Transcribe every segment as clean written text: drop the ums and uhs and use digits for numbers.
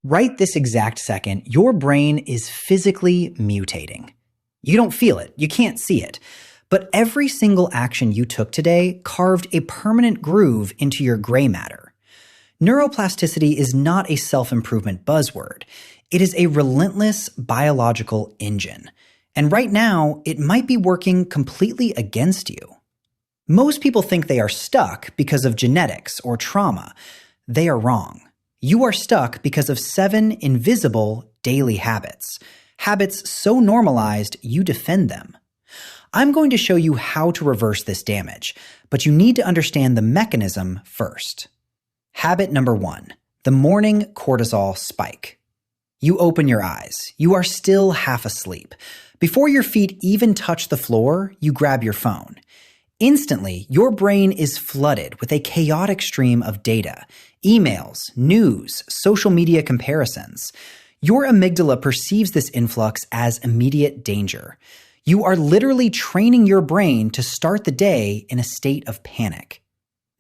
Right this exact second, your brain is physically mutating. You don't feel it, you can't see it, but every single action you took today carved a permanent groove into your gray matter. Neuroplasticity is not a self-improvement buzzword. It is a relentless biological engine. And right now, it might be working completely against you. Most people think they are stuck because of genetics or trauma. They are wrong. You are stuck because of 7 invisible daily habits. Habits so normalized you defend them. I'm going to show you how to reverse this damage, but you need to understand the mechanism first. Habit number 1, the morning cortisol spike. You open your eyes. You are still half asleep. Before your feet even touch the floor, you grab your phone. Instantly, your brain is flooded with a chaotic stream of data, emails, news, social media comparisons. Your amygdala perceives this influx as immediate danger. You are literally training your brain to start the day in a state of panic.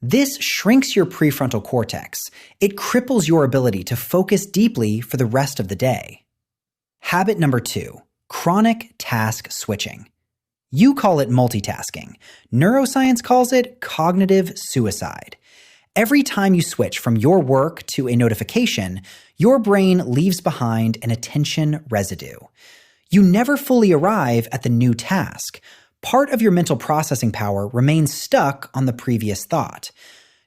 This shrinks your prefrontal cortex. It cripples your ability to focus deeply for the rest of the day. Habit number 2, chronic task switching. You call it multitasking. Neuroscience calls it cognitive suicide. Every time you switch from your work to a notification, your brain leaves behind an attention residue. You never fully arrive at the new task. Part of your mental processing power remains stuck on the previous thought.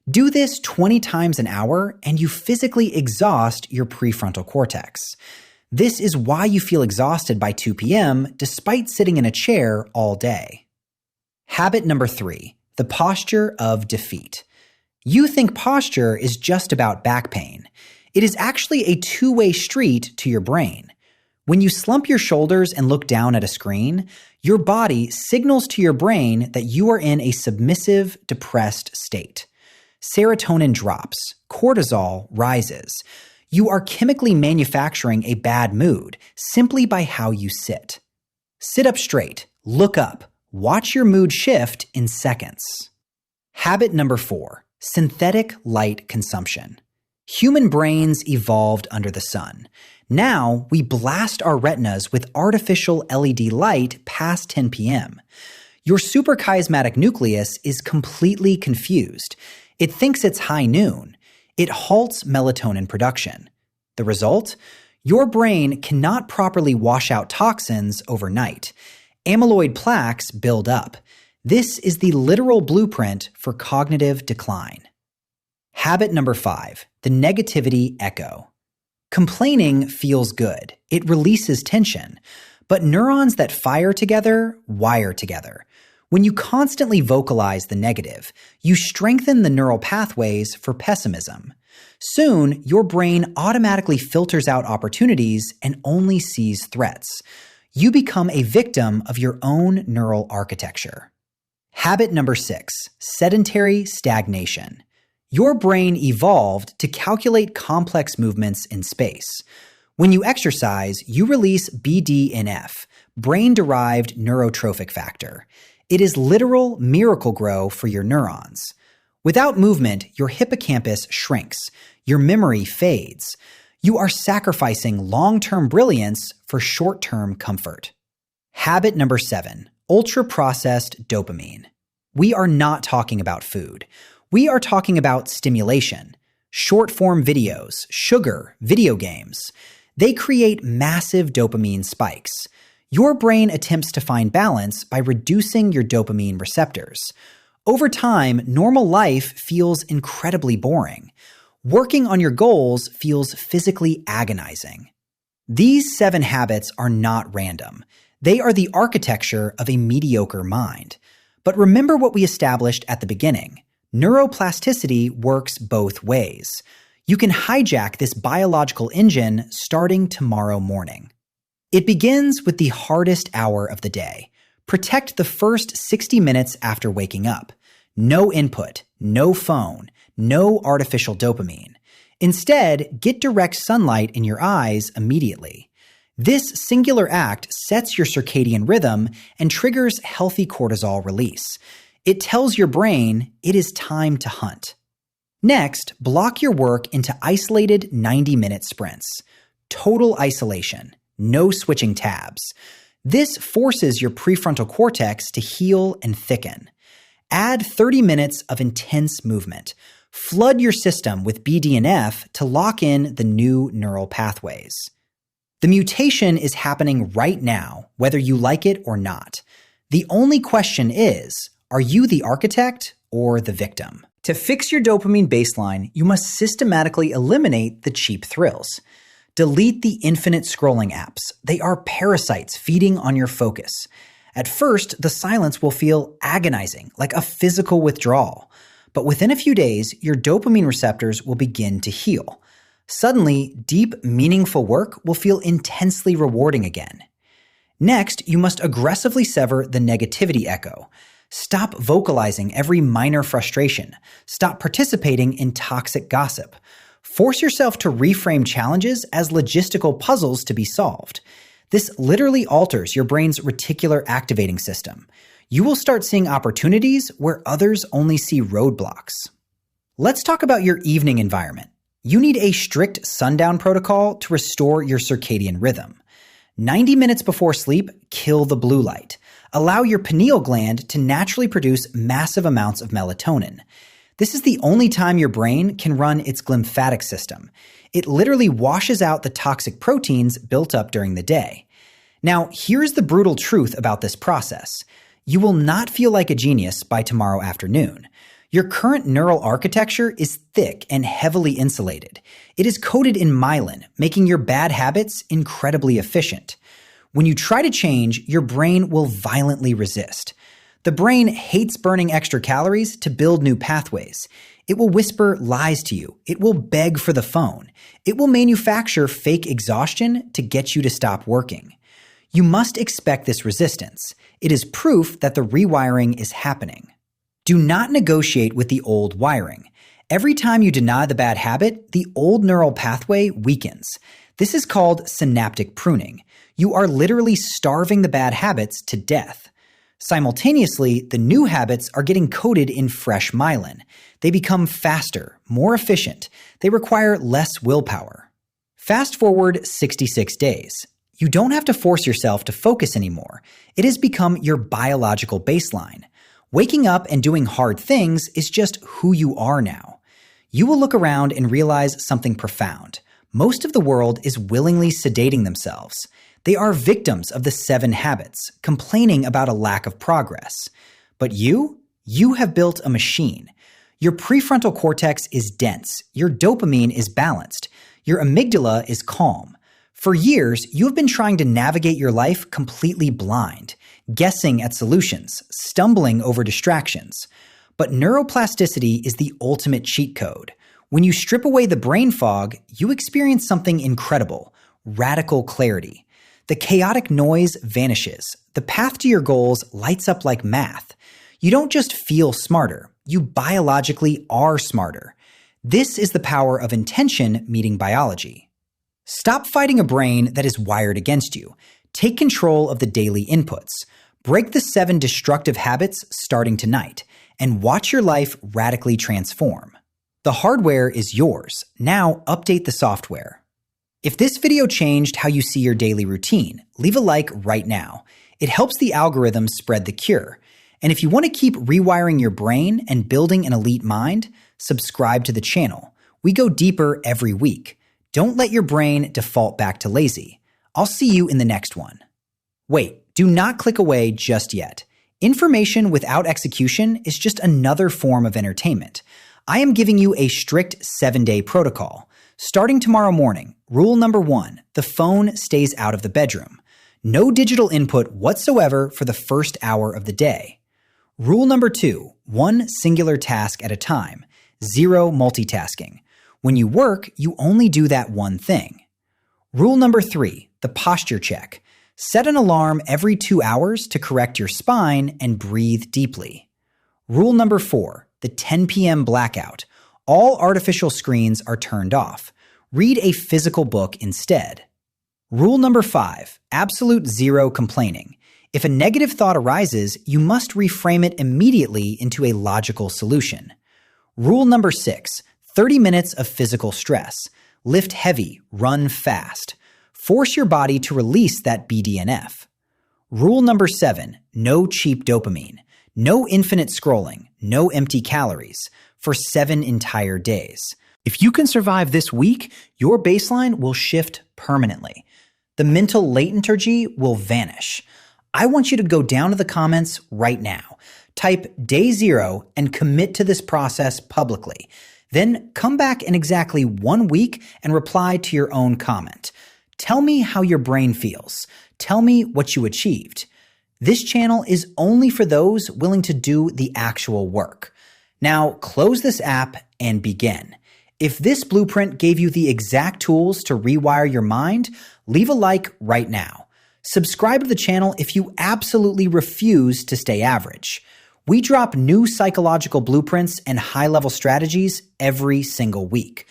Do this 20 times an hour and you physically exhaust your prefrontal cortex. This is why you feel exhausted by 2 p.m. despite sitting in a chair all day. Habit number 3, the posture of defeat. You think posture is just about back pain. It is actually a two-way street to your brain. When you slump your shoulders and look down at a screen, your body signals to your brain that you are in a submissive, depressed state. Serotonin drops, cortisol rises. You are chemically manufacturing a bad mood simply by how you sit. Sit up straight, look up, watch your mood shift in seconds. Habit number 4, synthetic light consumption. Human brains evolved under the sun. Now we blast our retinas with artificial LED light past 10 p.m. Your suprachiasmatic nucleus is completely confused. It thinks it's high noon. It halts melatonin production. The result? Your brain cannot properly wash out toxins overnight. Amyloid plaques build up. This is the literal blueprint for cognitive decline. Habit number 5, the negativity echo. Complaining feels good. It releases tension. But neurons that fire together wire together. When you constantly vocalize the negative, you strengthen the neural pathways for pessimism. Soon, your brain automatically filters out opportunities and only sees threats. You become a victim of your own neural architecture. Habit number 6, sedentary stagnation. Your brain evolved to calculate complex movements in space. When you exercise, you release BDNF, brain-derived neurotrophic factor. It is literal miracle grow for your neurons. Without movement, your hippocampus shrinks. Your memory fades. You are sacrificing long-term brilliance for short-term comfort. Habit number 7, ultra-processed dopamine. We are not talking about food. We are talking about stimulation. Short-form videos, sugar, video games. They create massive dopamine spikes. Your brain attempts to find balance by reducing your dopamine receptors. Over time, normal life feels incredibly boring. Working on your goals feels physically agonizing. These 7 habits are not random. They are the architecture of a mediocre mind. But remember what we established at the beginning. Neuroplasticity works both ways. You can hijack this biological engine starting tomorrow morning. It begins with the hardest hour of the day. Protect the first 60 minutes after waking up. No input, no phone, no artificial dopamine. Instead, get direct sunlight in your eyes immediately. This singular act sets your circadian rhythm and triggers healthy cortisol release. It tells your brain it is time to hunt. Next, block your work into isolated 90-minute sprints. Total isolation. No switching tabs. This forces your prefrontal cortex to heal and thicken. Add 30 minutes of intense movement. Flood your system with BDNF to lock in the new neural pathways. The mutation is happening right now, whether you like it or not. The only question is, are you the architect or the victim? To fix your dopamine baseline, you must systematically eliminate the cheap thrills. Delete the infinite scrolling apps. They are parasites feeding on your focus. At first, the silence will feel agonizing, like a physical withdrawal. But within a few days, your dopamine receptors will begin to heal. Suddenly, deep, meaningful work will feel intensely rewarding again. Next, you must aggressively sever the negativity echo. Stop vocalizing every minor frustration. Stop participating in toxic gossip. Force yourself to reframe challenges as logistical puzzles to be solved. This literally alters your brain's reticular activating system. You will start seeing opportunities where others only see roadblocks. Let's talk about your evening environment. You need a strict sundown protocol to restore your circadian rhythm. 90 minutes before sleep, kill the blue light. Allow your pineal gland to naturally produce massive amounts of melatonin. This is the only time your brain can run its glymphatic system. It literally washes out the toxic proteins built up during the day. Now, here's the brutal truth about this process. You will not feel like a genius by tomorrow afternoon. Your current neural architecture is thick and heavily insulated. It is coated in myelin, making your bad habits incredibly efficient. When you try to change, your brain will violently resist. The brain hates burning extra calories to build new pathways. It will whisper lies to you. It will beg for the phone. It will manufacture fake exhaustion to get you to stop working. You must expect this resistance. It is proof that the rewiring is happening. Do not negotiate with the old wiring. Every time you deny the bad habit, the old neural pathway weakens. This is called synaptic pruning. You are literally starving the bad habits to death. Simultaneously, the new habits are getting coated in fresh myelin. They become faster, more efficient. They require less willpower. Fast forward 66 days. You don't have to force yourself to focus anymore. It has become your biological baseline. Waking up and doing hard things is just who you are now. You will look around and realize something profound. Most of the world is willingly sedating themselves. They are victims of the 7 habits, complaining about a lack of progress. But you have built a machine. Your prefrontal cortex is dense. Your dopamine is balanced. Your amygdala is calm. For years, you have been trying to navigate your life completely blind, guessing at solutions, stumbling over distractions. But neuroplasticity is the ultimate cheat code. When you strip away the brain fog, you experience something incredible, radical clarity. The chaotic noise vanishes. The path to your goals lights up like math. You don't just feel smarter, you biologically are smarter. This is the power of intention meeting biology. Stop fighting a brain that is wired against you. Take control of the daily inputs. Break the 7 destructive habits starting tonight, and watch your life radically transform. The hardware is yours. Now update the software. If this video changed how you see your daily routine, leave a like right now. It helps the algorithm spread the cure. And if you want to keep rewiring your brain and building an elite mind, subscribe to the channel. We go deeper every week. Don't let your brain default back to lazy. I'll see you in the next one. Wait, do not click away just yet. Information without execution is just another form of entertainment. I am giving you a strict 7-day protocol. Starting tomorrow morning, rule number 1, the phone stays out of the bedroom. No digital input whatsoever for the first hour of the day. Rule number 2, one singular task at a time. Zero multitasking. When you work, you only do that one thing. Rule number 3, the posture check. Set an alarm every 2 hours to correct your spine and breathe deeply. Rule number 4, the 10 p.m. blackout. All artificial screens are turned off. Read a physical book instead. Rule number 5, absolute zero complaining. If a negative thought arises, you must reframe it immediately into a logical solution. Rule number 6, 30 minutes of physical stress. Lift heavy, run fast. Force your body to release that BDNF. Rule number 7, no cheap dopamine. No infinite scrolling, no empty calories for 7 entire days. If you can survive this week, your baseline will shift permanently. The mental latency will vanish. I want you to go down to the comments right now. Type day 0 and commit to this process publicly. Then come back in exactly 1 week and reply to your own comment. Tell me how your brain feels. Tell me what you achieved. This channel is only for those willing to do the actual work. Now close this app and begin. If this blueprint gave you the exact tools to rewire your mind, leave a like right now. Subscribe to the channel if you absolutely refuse to stay average. We drop new psychological blueprints and high-level strategies every single week.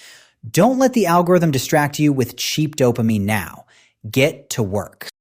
Don't let the algorithm distract you with cheap dopamine now. Get to work.